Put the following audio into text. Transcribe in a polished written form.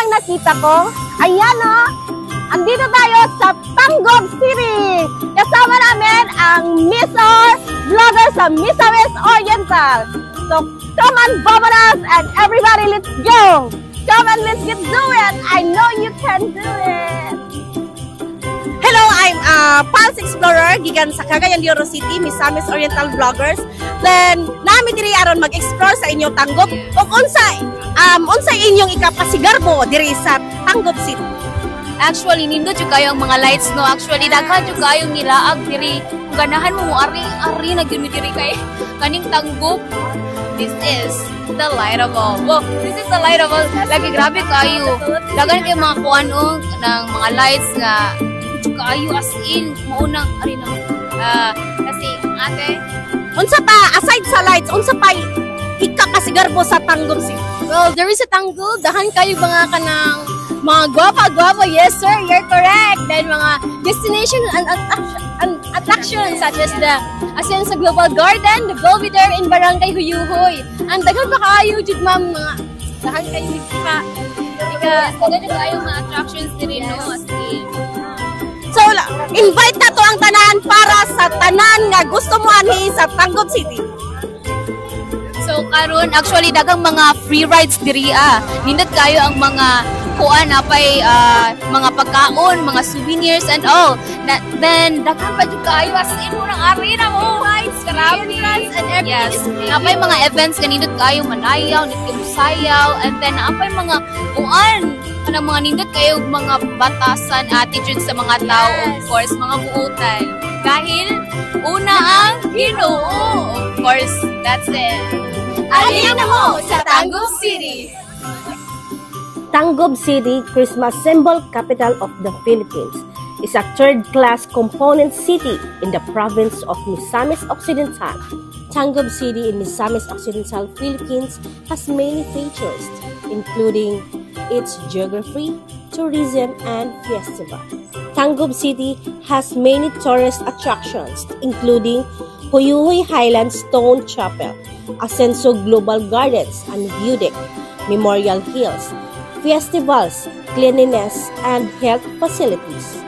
ang nakita ko. Ayan o, andito tayo sa Tanggob City. Kasama namin ang Miss or vlogger sa Misamis Oriental. So come on, Bobonas, and everybody, let's go. Come and let's get do it. I know you can do it. Hello, I'm Pulse Explorer gikan sa Cagayan de Oro City, Misamis Oriental Vloggers. Then nami diri aron mag-explore sa inyong Tanggob ug unsay inyong ikapasigarbo diri sa Tanggob City. Actually, nindot jud kayo ang mga lights, no? Actually, daghan jud kayo nilaag diri. Kung ganahan mo ari na gyud diri kay kaning Tanggob. This is the light of all. Well, this is the light of all. Lagi grabe kayo. Daghan kayo mga kuano ng mga lights nga kayo as in maunang ari na. Kasi ate, unsa pa aside sa lights, unsa pa ikapasigarbo sa Tanggob City? well, there is a Tanggob. Dahan kayo mga kanang mga gwapa. Yes, sir, you're correct. Then mga destination and attractions such as the Asensa Global Garden, the Belvedere in Barangay Huyuhoy. Ang daghan pa kayo jud ma'am mga dahan kayo daghan kayo mga attractions diri no as in. So, invite na to ang tanan para sa tanan nga gusto mo anhi sa Tanggob City. So karon actually dagang mga free rides diri nindot kayo ang mga kuan apay mga pagkaon, mga souvenirs and all. Then dagang pa jud kayo as in murang arena mo rides, grabe and everything. Yes. Apay mga events kanindot kayo manayaw, nindot sayaw, and then apay mga kuan kanang mga nindot kayo mga batasan attitude sa mga tao, of course mga buutan. Dahil una ang Ginoo. Of course, that's it. Alin na mo sa Tanggob City. Tanggob City, Christmas symbol capital of the Philippines, is a third-class component city in the province of Misamis Occidental. Tanggob City in Misamis Occidental, Philippines has many features, including its geography, tourism, and festival. Tanggob City has many tourist attractions, including Huyuhoy Highland Stone Chapel, Asenso Global Gardens and View Deck, Memorial Hills, festivals, cleanliness, and health facilities.